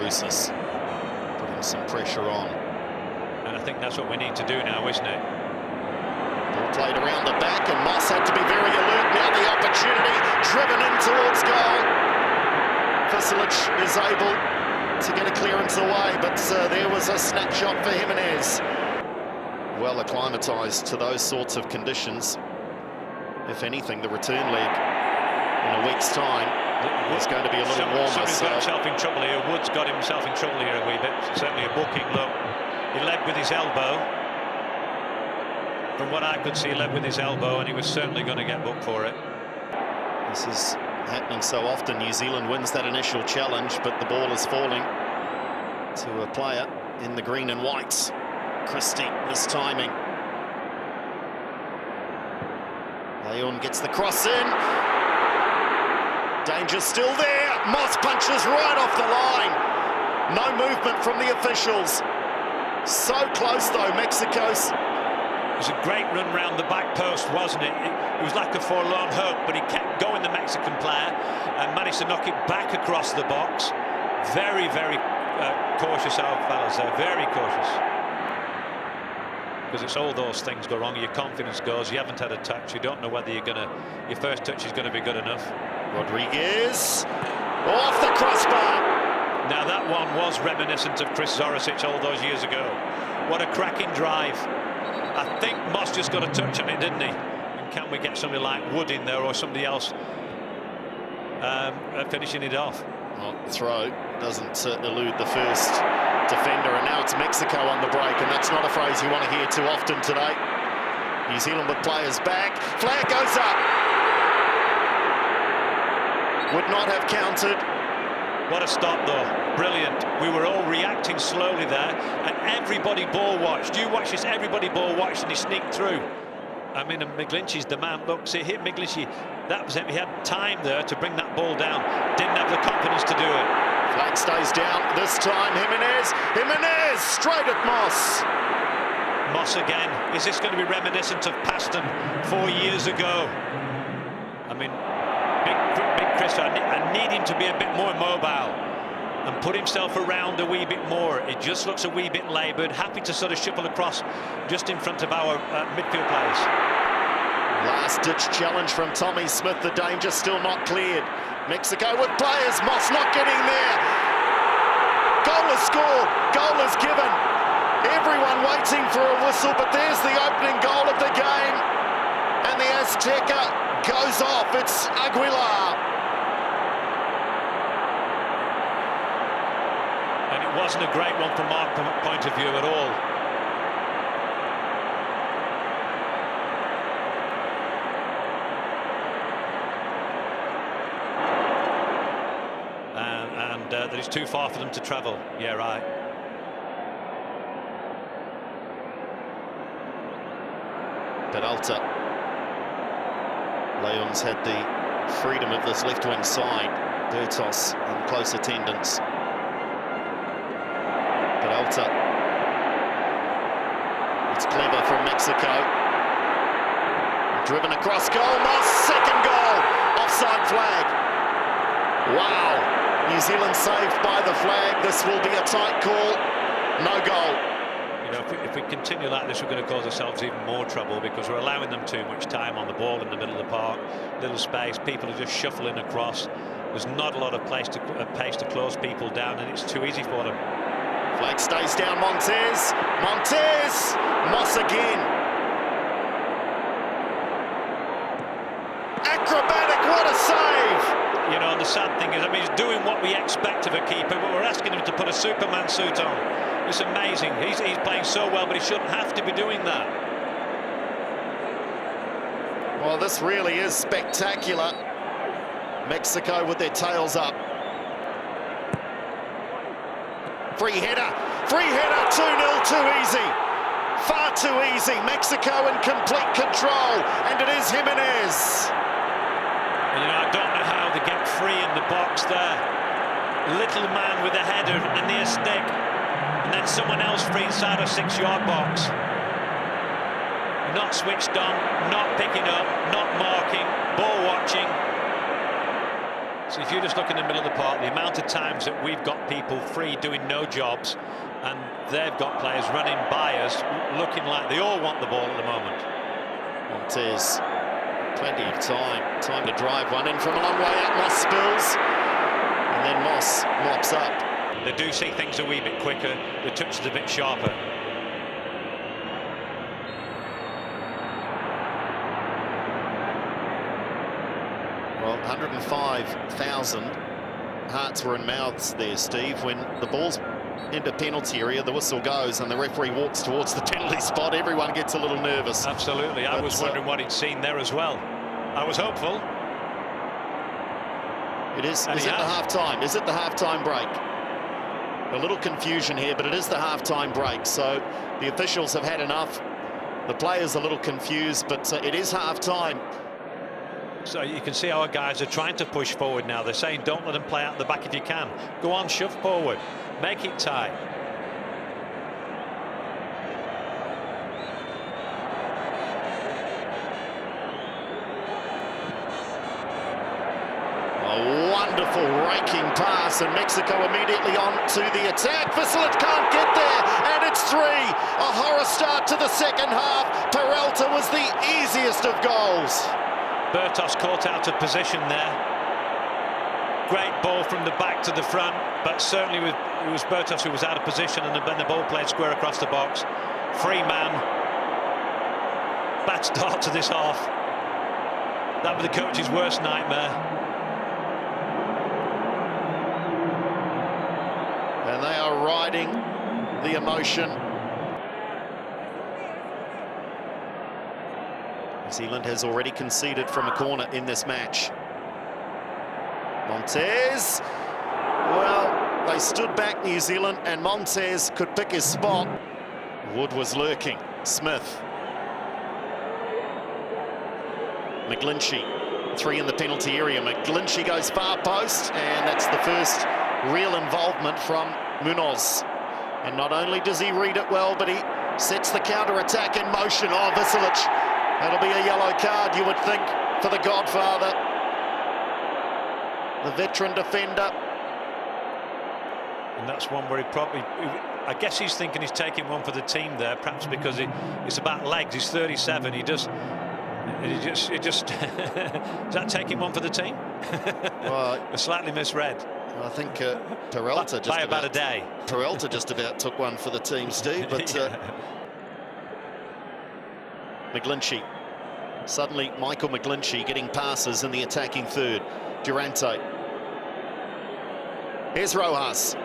Bruce's putting some pressure on. And I think that's what we need to do now, isn't it? Ball played around the back, and Moss had to be very alert. Now the opportunity, driven in towards goal. Vasilic is able to get a clearance away, but there was a snapshot for Jimenez. Well acclimatised to those sorts of conditions. If anything, the return leg in a week's time is going to be a little warmer. Somebody's got himself in trouble here. Wood's got himself in trouble here a wee bit. Certainly a booking. Look, he led with his elbow. From what I could see, he led with his elbow, and he was certainly going to get booked for it. This is happening so often. New Zealand wins that initial challenge, but the ball is falling to a player in the green and whites. Christie, mistiming. Leon gets the cross in. Danger still there. Moss punches right off the line. No movement from the officials. So close though, Mexico's. It was a great run round the back post, wasn't it? It was like a forlorn hope, but he kept going, the Mexican player, and managed to knock it back across the box. Very, very cautious, our fellas there, very cautious. Because it's all those things go wrong. Your confidence goes. You haven't had a touch. You don't know whether your first touch is going to be good enough. Rodriguez off the crossbar. Now that one was reminiscent of Chris Zoricic all those years ago. What a cracking drive. I think Moss just got a touch on it, didn't he? And can we get somebody like Wood in there or somebody else finishing it off? Well, throw doesn't elude the first defender, and now it's Mexico on the break, and that's not a phrase you want to hear too often today. New Zealand with players back. Flag goes up. Would not have counted. What a stop though, brilliant. We were all reacting slowly there, and everybody ball watched. You watch this, everybody ball watched, and he sneaked through. I mean, McGlinchey's the man. Look, see, hit McGlinchey. That was it. He had time there to bring that ball down. Didn't have the confidence to do it. Flag stays down. This time, Jimenez straight at Moss. Moss again. Is this going to be reminiscent of Paston 4 years ago? I mean, big Chris, I need him to be a bit more mobile and put himself around a wee bit more. It just looks a wee bit laboured, happy to sort of shuffle across just in front of our midfield players. Last-ditch challenge from Tommy Smith. The danger still not cleared. Mexico with players. Moss not getting there. Goal is scored. Goal is given. Everyone waiting for a whistle, but there's the opening goal of the game. And the Azteca goes off. It's Aguilar. And it wasn't a great one from our point of view at all. That it's too far for them to travel. Yeah, right. Peralta. Leon's had the freedom of this left wing side. Bertos in close attendance. Peralta. It's clever from Mexico. Driven across goal. Moss, second goal. Offside flag. Wow. New Zealand saved by the flag. This will be a tight call. No goal. You know, if we continue like this, we're going to cause ourselves even more trouble, because we're allowing them too much time on the ball in the middle of the park. Little space. People are just shuffling across. There's not a lot of pace to close people down, and it's too easy for them. Flag stays down. Montez. Moss again. Acrobatic. What a save. You know, and the sad thing is, I mean, he's doing what we expect of a keeper, but we're asking him to put a Superman suit on. It's amazing. He's playing so well, but he shouldn't have to be doing that. Well, this really is spectacular. Mexico with their tails up. Free header, 2-0, too easy. Far too easy. Mexico in complete control, and it is Jimenez. And, you know, I don't know how they get free in the box there. Little man with a header and near stick, and then someone else free inside a 6-yard box. Not switched on, not picking up, not marking, ball watching. So if you just look in the middle of the park, the amount of times that we've got people free doing no jobs, and they've got players running by us looking like they all want the ball at the moment. Montez, plenty of time to drive one in from a long way out. Moss spills, and then Moss mops up. They do see things a wee bit quicker, the touch is a bit sharper. Well, 105,000 hearts were in mouths there, Steve, when the ball's into penalty area, the whistle goes and the referee walks towards the penalty spot. Everyone gets a little nervous. Absolutely. I was wondering what he'd seen there as well. I was hopeful. It is. Is it the half-time? Is it the half-time break? A little confusion here, but it is the half-time break. So the officials have had enough. The players are a little confused, but it is half-time. So you can see our guys are trying to push forward now. They're saying don't let them play out the back if you can. Go on, shove forward. Make it tight. A wonderful raking pass, and Mexico immediately on to the attack. Vasilic can't get there, and it's 3. A horror start to the second half. Peralta was the easiest of goals. Bertos caught out of position there. Great ball from the back to the front, but certainly it was Bertos who was out of position, and then the ball played square across the box. Free man. Bad start to this half. That was the coach's worst nightmare. And they are riding the emotion. New Zealand has already conceded from a corner in this match. Montez. Well, they stood back, New Zealand, and Montez could pick his spot. Wood was lurking. Smith. McGlinchey. 3 in the penalty area. McGlinchey goes far post, and that's the first real involvement from Munoz. And not only does he read it well, but he sets the counter-attack in motion. Oh, Vasilic. That'll be a yellow card, you would think, for the Godfather. The veteran defender. And that's one where he probably, I guess he's thinking he's taking one for the team there, perhaps because it's about legs. He's 37. He just is that taking one for the team? Well, slightly misread. I think Peralta just by about a day. Peralta just about took one for the team, Steve. But McGlinchey. Suddenly, Michael McGlinchey getting passes in the attacking third. Durante. Here's Rojas.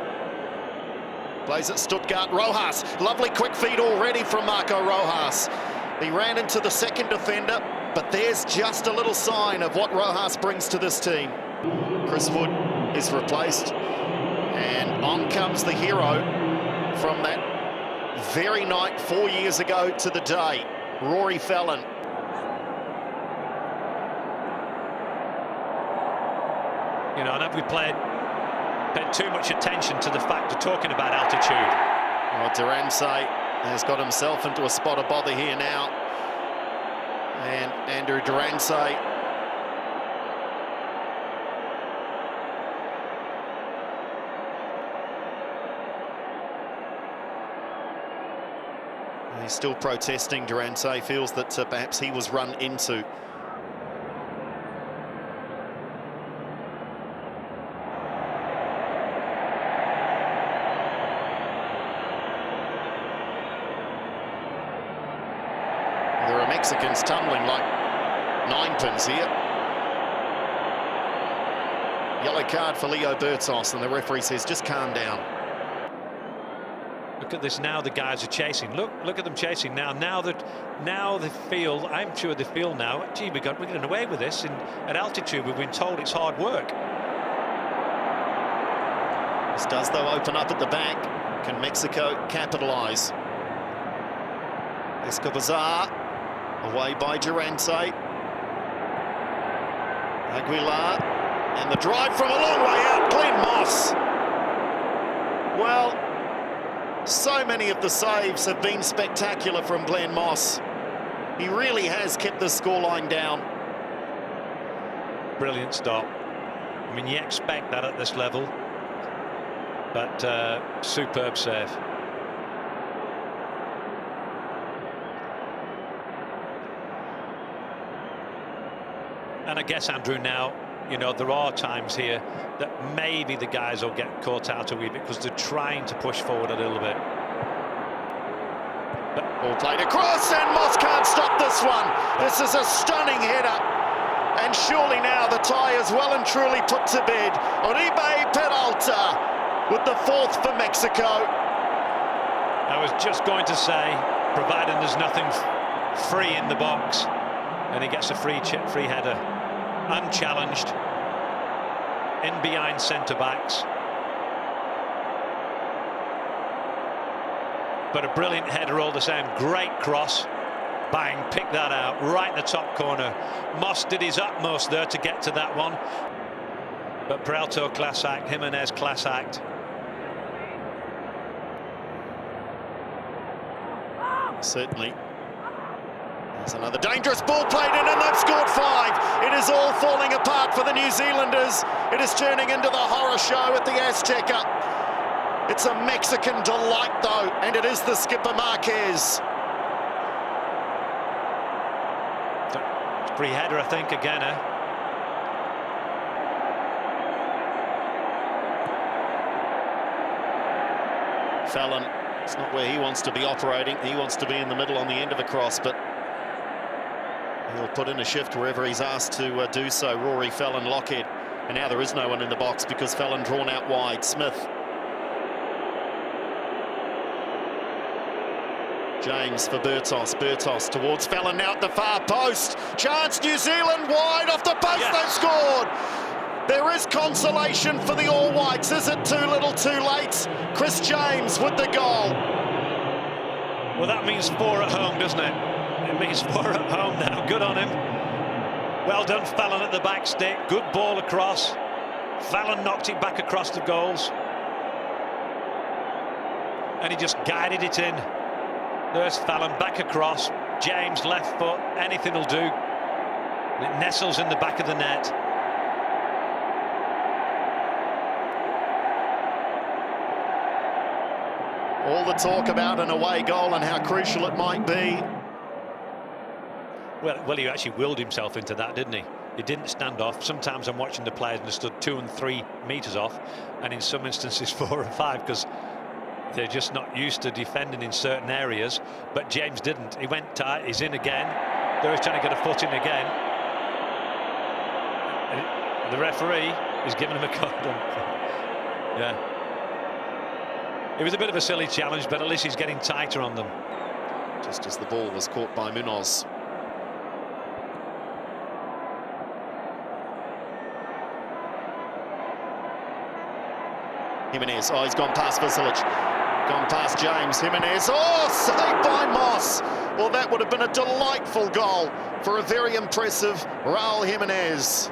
Plays at Stuttgart. Rojas. Lovely quick feed already from Marco Rojas. He ran into the second defender, but there's just a little sign of what Rojas brings to this team. Chris Wood is replaced, and on comes the hero from that very night 4 years ago to the day, Rory Fallon. You know, and have we paid too much attention to the fact of talking about altitude? Well, Durance has got himself into a spot of bother here now. And Andrew Durance. He's still protesting. Durance feels that perhaps he was run into. There are Mexicans tumbling like ninepins here. Yellow card for Leo Bertos, and the referee says, just calm down. Look at this now, the guys are chasing. Look at them chasing now. Now they feel, I'm sure they feel now, gee, we're getting away with this. And at altitude, we've been told it's hard work. This does, though, open up at the back. Can Mexico capitalize? Escobar. Away by Durante. Aguilar. And the drive from a long way out. Glenn Moss. Well, so many of the saves have been spectacular from Glenn Moss. He really has kept the scoreline down. Brilliant stop. I mean, you expect that at this level, but superb save. And I guess, Andrew, now, you know, there are times here that maybe the guys will get caught out a wee bit because they're trying to push forward a little bit. Ball played across, and Moss can't stop this one. This is a stunning header. And surely now the tie is well and truly put to bed. Oribe Peralta with the 4th for Mexico. I was just going to say, providing there's nothing free in the box, and he gets a free header, unchallenged, in behind centre-backs. But a brilliant header all the same. Great cross. Bang, pick that out, right in the top corner. Moss did his utmost there to get to that one. But Peralta, class act. Jimenez, class act. Certainly. There's another dangerous ball played in, and they've scored 5. It is all falling apart for the New Zealanders. It is turning into the horror show at the Azteca. It's a Mexican delight, though, and it is the skipper, Marquez. Free header, I think, again, eh? Fallon, it's not where he wants to be operating. He wants to be in the middle on the end of a cross, but he'll put in a shift wherever he's asked to do so. Rory Fallon, Lockhead. And now there is no one in the box because Fallon drawn out wide. Smith. James for Bertos. Bertos towards Fallon now at the far post. Chance, New Zealand wide off the post. Yes. They've scored. There is consolation for the All Whites. Is it too little, too late? Chris James with the goal. Well, that means 4 at home, doesn't it? It means 4 at home now. Good on him. Well done, Fallon at the back stick. Good ball across. Fallon knocked it back across the goals. And he just guided it in. There's Fallon back across. James left foot. Anything will do. And it nestles in the back of the net. All the talk about an away goal and how crucial it might be. Well, he actually willed himself into that, didn't he? He didn't stand off. Sometimes I'm watching the players and they stood 2 and 3 metres off, and in some instances 4 and 5, because they're just not used to defending in certain areas. But James didn't. He went tight. He's in again. There he's trying to get a foot in again. The referee is giving him a card. Yeah. It was a bit of a silly challenge, but at least he's getting tighter on them. Just as the ball was caught by Munoz. Jimenez, oh, he's gone past Vasilic. Gone past James. Jimenez, oh, saved by Moss. Well, that would have been a delightful goal for a very impressive Raul Jimenez.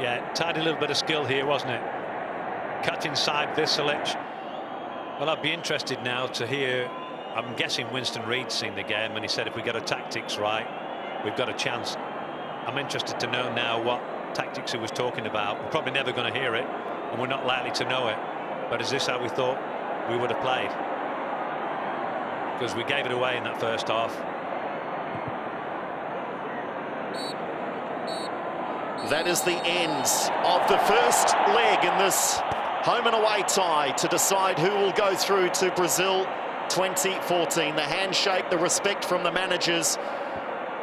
Yeah, tidy little bit of skill here, wasn't it? Cut inside Vasilic. Well, I'd be interested now to hear, I'm guessing Winston Reid's seen the game and he said if we get our tactics right, we've got a chance. I'm interested to know now what tactics he was talking about. We're probably never going to hear it, and we're not likely to know it. But is this how we thought we would have played? Because we gave it away in that first half. That is the end of the first leg in this home and away tie to decide who will go through to Brazil 2014. The handshake, the respect from the managers,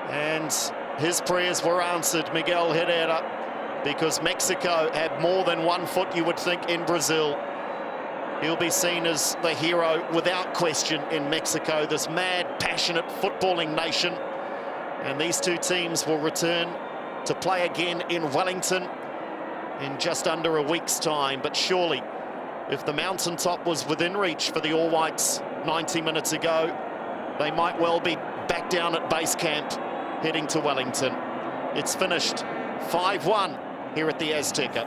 and his prayers were answered, Miguel Herrera, because Mexico had more than one foot, you would think, in Brazil. He'll be seen as the hero without question in Mexico, this mad, passionate footballing nation. And these two teams will return to play again in Wellington in just under a week's time. But surely, if the mountaintop was within reach for the All Whites 90 minutes ago, they might well be back down at base camp heading to Wellington. It's finished 5-1 here at the Azteca.